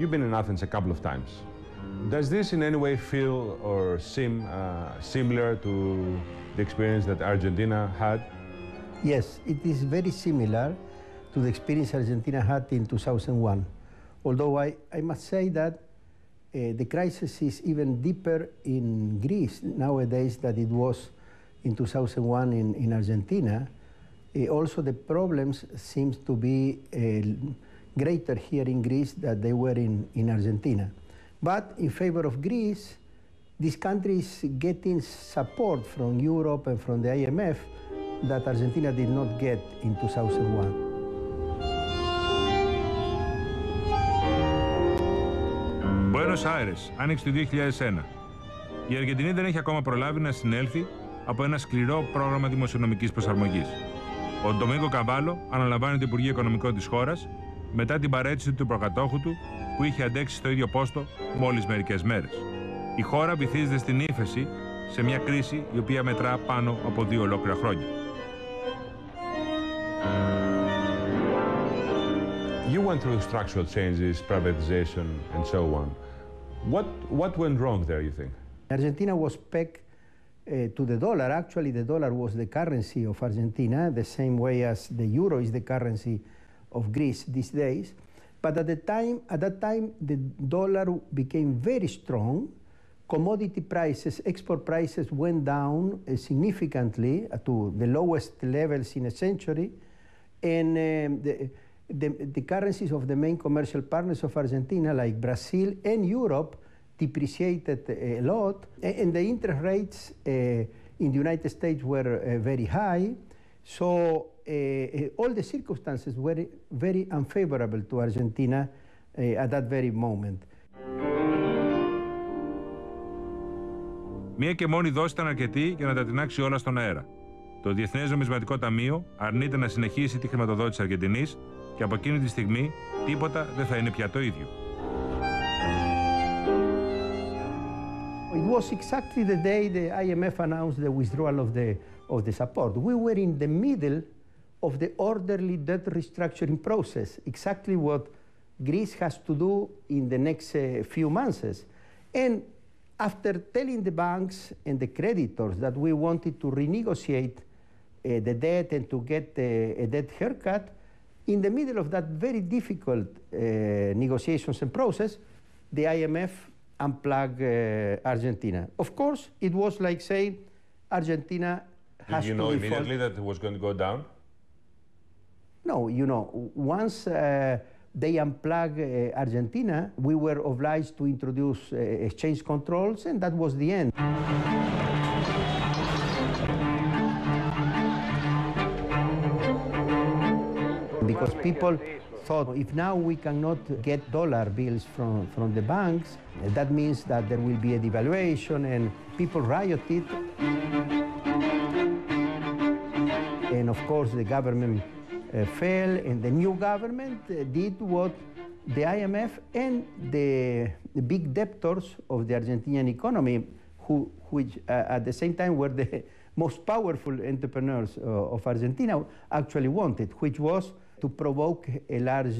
You've been in Athens a couple of times. Does this in any way feel or seem similar to the experience that Argentina had? Yes, it is very similar to the experience Argentina had in 2001. Although I must say that the crisis is even deeper in Greece nowadays than it was in 2001 in Argentina. Also, the problems seem to be greater here in Greece than they were in Argentina. But in favor of Greece, this country is getting support from Europe and from the IMF that Argentina did not get in 2001. Buenos Aires, άνοιξη του 2001. Η Αργεντινή δεν έχει ακόμα προλάβει να συνέλθει από ένα σκληρό πρόγραμμα δημοσιονομικής προσαρμογής. Ο ΝΤΟΜΙΝΓΚΟ ΚΑΒΑΛΟ αναλαμβάνει το Υπουργείο Οικονομικών της χώρας μετά την παραίτηση του προκατόχου του που είχε αντέξει στο ίδιο πόστο μόλις μερικές μέρες. Η χώρα βυθίζεται στην ύφεση σε μια κρίση η οποία μετρά πάνω από 2 ολόκληρα χρόνια. You went through structural changes, privatization, and so on. What went wrong there, you think? Argentina was pegged to the dollar. Actually, the dollar was the currency of Argentina, the same way as the euro is the currency of Greece these days. But at that time, the dollar became very strong. Commodity prices, export prices went down significantly to the lowest levels in a century, and the currencies of the main commercial partners of Argentina, like Brazil and Europe, depreciated a lot, and the interest rates in the United States were very high. So all the circumstances were very unfavorable to Argentina at that very moment. Μία και μόνη δόση ήταν αρκετή για να τα τεινάξει όλα στον αέρα. Το Διεθνές Νομισματικό Ταμείο αρνείται να συνεχίσει τη χρηματοδότηση της Αργεντινής και από εκείνη τη στιγμή τίποτα δεν θα είναι πια το ίδιο. It was exactly the day the IMF announced the withdrawal of the support. We were in the middle of the orderly debt restructuring process, exactly what Greece has to do in the next few months. And after telling the banks and the creditors that we wanted to renegotiate the debt and to get a debt haircut, in the middle of that very difficult negotiations and process, the IMF unplug Argentina. Of course, it was like saying Argentina has to default. Did you know immediately that it was going to go down? No, you know, once they unplug Argentina, we were obliged to introduce exchange controls, and that was the end. Because people thought if now we cannot get dollar bills from the banks, that means that there will be a devaluation, and people rioted. And of course the government fell, and the new government did what the IMF and the big debtors of the Argentinian economy, which at the same time were the most powerful entrepreneurs of Argentina, actually wanted, which was to provoke a large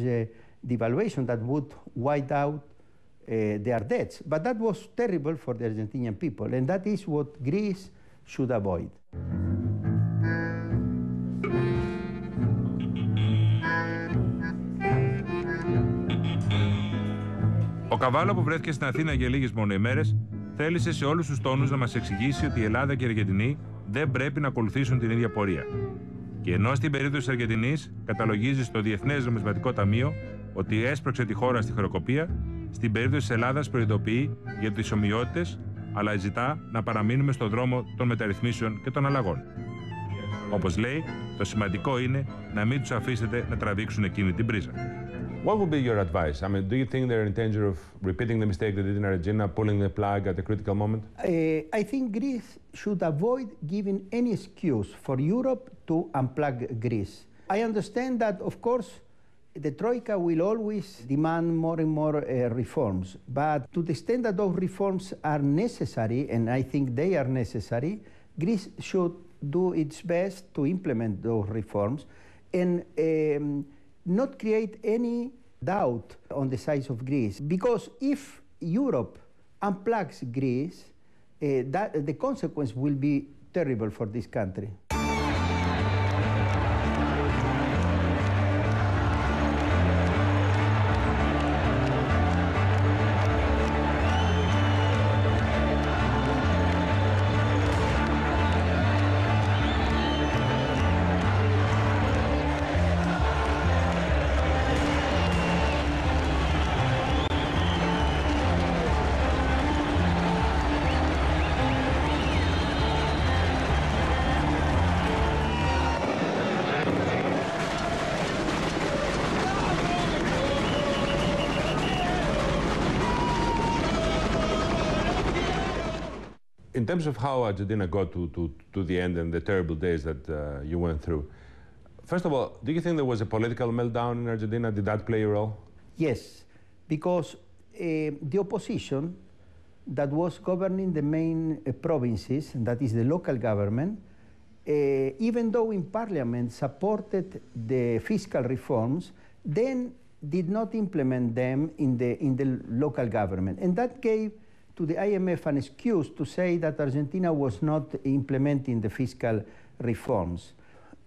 devaluation that would wipe out their debts. But that was terrible for the Argentinian people, and that is what Greece should avoid. Ο Καβάλο, που βρέθηκε στην Αθήνα για λίγες μόνο ημέρες, θέλησε σε όλους τους τόνους να μας εξηγήσει ότι η Ελλάδα και η Αργεντινή δεν πρέπει να ακολουθήσουν την ίδια πορεία. Και ενώ στην περίπτωση της Αργεντινής καταλογίζει στο Διεθνές Νομισματικό Ταμείο ότι έσπρωξε τη χώρα στη χρεοκοπία, στην περίπτωση της Ελλάδας προειδοποιεί για τις ομοιότητες, αλλά ζητά να παραμείνουμε στον δρόμο των μεταρρυθμίσεων και των αλλαγών. Όπως λέει, το σημαντικό είναι να μην τους αφήσετε να τραβήξουν εκείνη την πρίζα. What would be your advice? I mean, do you think they're in danger of repeating the mistake they did in Argentina, pulling the plug at a critical moment? I think Greece should avoid giving any excuse for Europe to unplug Greece. I understand that, of course, the Troika will always demand more and more reforms. But to the extent that those reforms are necessary, and I think they are necessary, Greece should do its best to implement those reforms and not create any doubt on the size of Greece. Because if Europe unplugs Greece, the consequence will be terrible for this country. In terms of how Argentina got to the end and the terrible days that you went through, first of all, do you think there was a political meltdown in Argentina? Did that play a role? Yes, because the opposition that was governing the main provinces, that is the local government, even though in parliament supported the fiscal reforms, then did not implement them in the local government. And that gave to the IMF an excuse to say that Argentina was not implementing the fiscal reforms.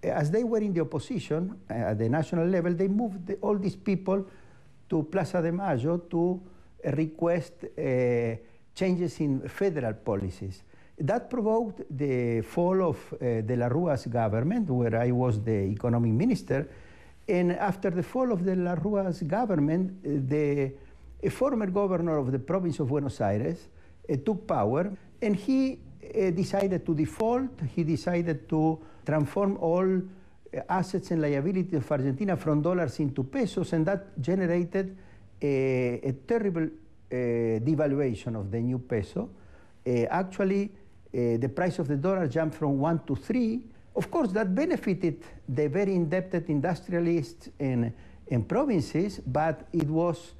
As they were in the opposition at the national level, they moved all these people to Plaza de Mayo to request changes in federal policies. That provoked the fall of de la Rúa's government, where I was the economic minister. And after the fall of de la Rúa's government, a former governor of the province of Buenos Aires took power, and he decided to default. He decided to transform all assets and liabilities of Argentina from dollars into pesos, and that generated a terrible devaluation of the new peso. Actually, the price of the dollar jumped from 1 to 3. Of course, that benefited the very indebted industrialists and provinces, but it was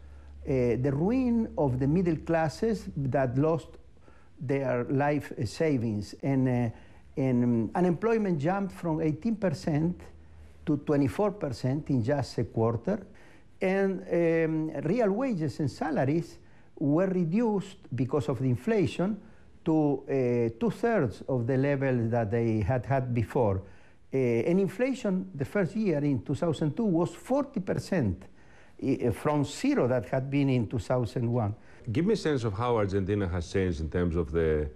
the ruin of the middle classes that lost their life savings. And unemployment jumped from 18% to 24% in just a quarter. And real wages and salaries were reduced because of the inflation to 2/3 of the level that they had before. And inflation the first year in 2002 was 40%. From zero that had been in 2001. Give me a sense of how Argentina has changed in terms of the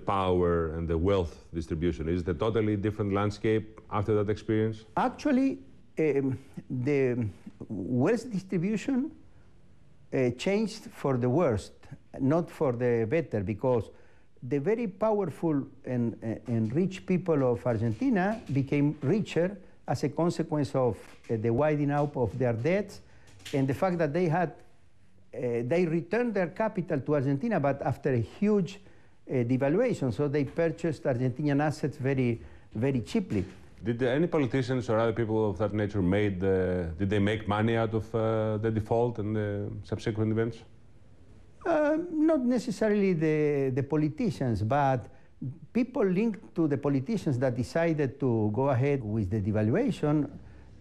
power and the wealth distribution. Is it a totally different landscape after that experience? Actually, the wealth distribution changed for the worst, not for the better, because the very powerful and rich people of Argentina became richer as a consequence of the widening out of their debts, and the fact that they returned their capital to Argentina, but after a huge devaluation, so they purchased Argentinian assets very, very cheaply. Did any politicians or other people of that nature did they make money out of the default and the subsequent events? Not necessarily the politicians, but people linked to the politicians that decided to go ahead with the devaluation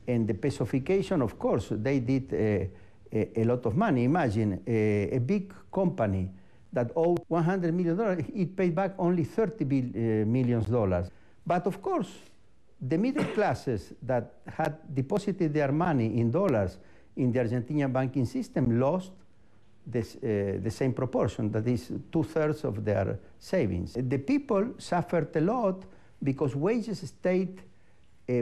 and the pesofication. Of course, they did a lot of money. Imagine a big company that owed $100 million, it paid back only $30 million. But of course, the middle classes that had deposited their money in dollars in the Argentinian banking system lost the same proportion, that is 2/3 of their savings. The people suffered a lot because wages stayed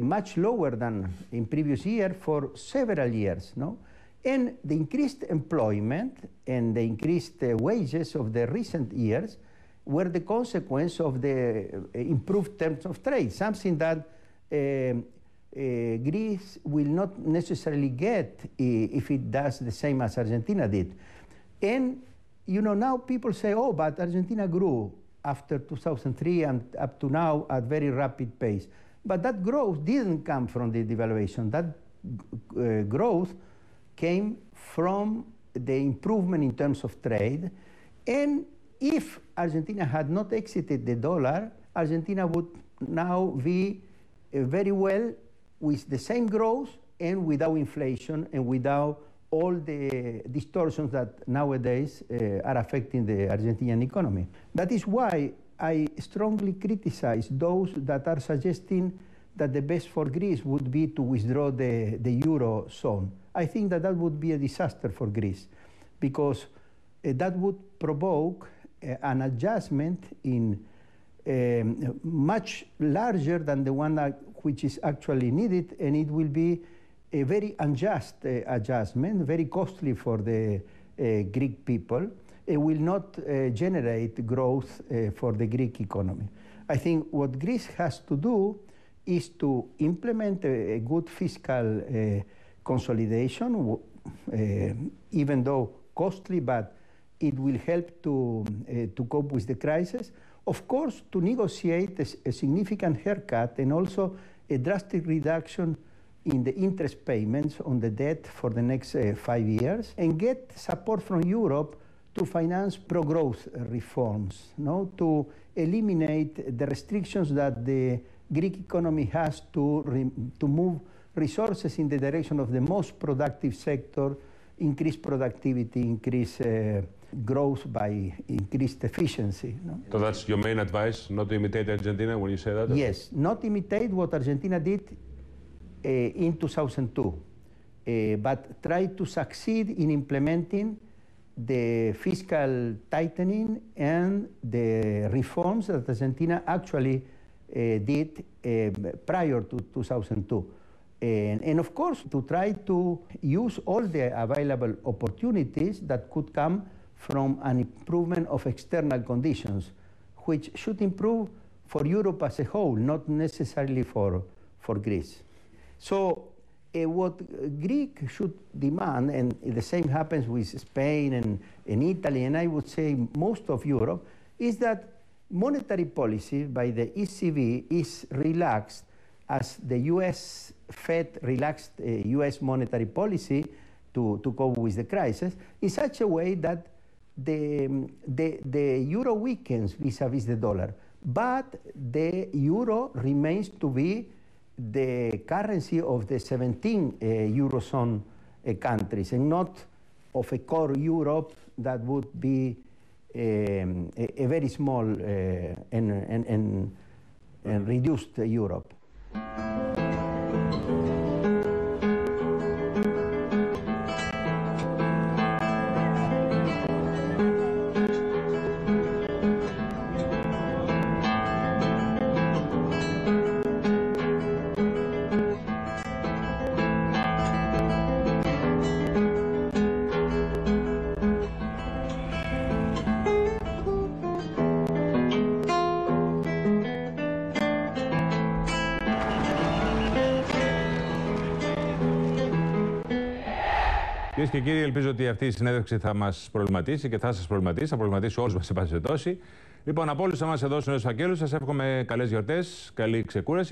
much lower than in previous year for several years, no? And the increased employment and the increased wages of the recent years were the consequence of the improved terms of trade, something that Greece will not necessarily get if it does the same as Argentina did. And, you know, now people say, oh, but Argentina grew after 2003 and up to now at very rapid pace. But that growth didn't come from the devaluation. That growth came from the improvement in terms of trade. And if Argentina had not exited the dollar, Argentina would now be very well with the same growth and without inflation and without all the distortions that nowadays are affecting the Argentinian economy. That is why I strongly criticize those that are suggesting that the best for Greece would be to withdraw the Eurozone. I think that that would be a disaster for Greece, because that would provoke an adjustment in much larger than the one which is actually needed, and it will be a very unjust adjustment, very costly for the Greek people. It will not generate growth for the Greek economy. I think what Greece has to do is to implement a good fiscal consolidation, even though costly, but it will help to cope with the crisis. Of course, to negotiate a significant haircut and also a drastic reduction in the interest payments on the debt for the next 5 years, and get support from Europe to finance pro-growth reforms, to eliminate the restrictions that the Greek economy has to move resources in the direction of the most productive sector, increase productivity, increase growth by increased efficiency. So that's your main advice, not to imitate Argentina when you say that? Yes, not imitate what Argentina did in 2002, but try to succeed in implementing the fiscal tightening and the reforms that Argentina actually did prior to 2002. And of course, to try to use all the available opportunities that could come from an improvement of external conditions, which should improve for Europe as a whole, not necessarily for Greece. So what Greek should demand, and the same happens with Spain and Italy, and I would say most of Europe, is that monetary policy by the ECB is relaxed as the US Fed relaxed US monetary policy to cope with the crisis in such a way that the euro weakens vis-a-vis the dollar, but the euro remains to be the currency of the 17 Eurozone countries, and not of a core Europe that would be a very small and reduced Europe. Κυρίες και κύριοι, ελπίζω ότι αυτή η συνέντευξη θα μας προβληματίσει και θα σας προβληματίσει, θα προβληματίσει όλους μας σε πάση περιπτώσει. Λοιπόν, από όλους εμάς εδώ στους Νέους Φακέλους, σας εύχομαι καλές γιορτές, καλή ξεκούραση.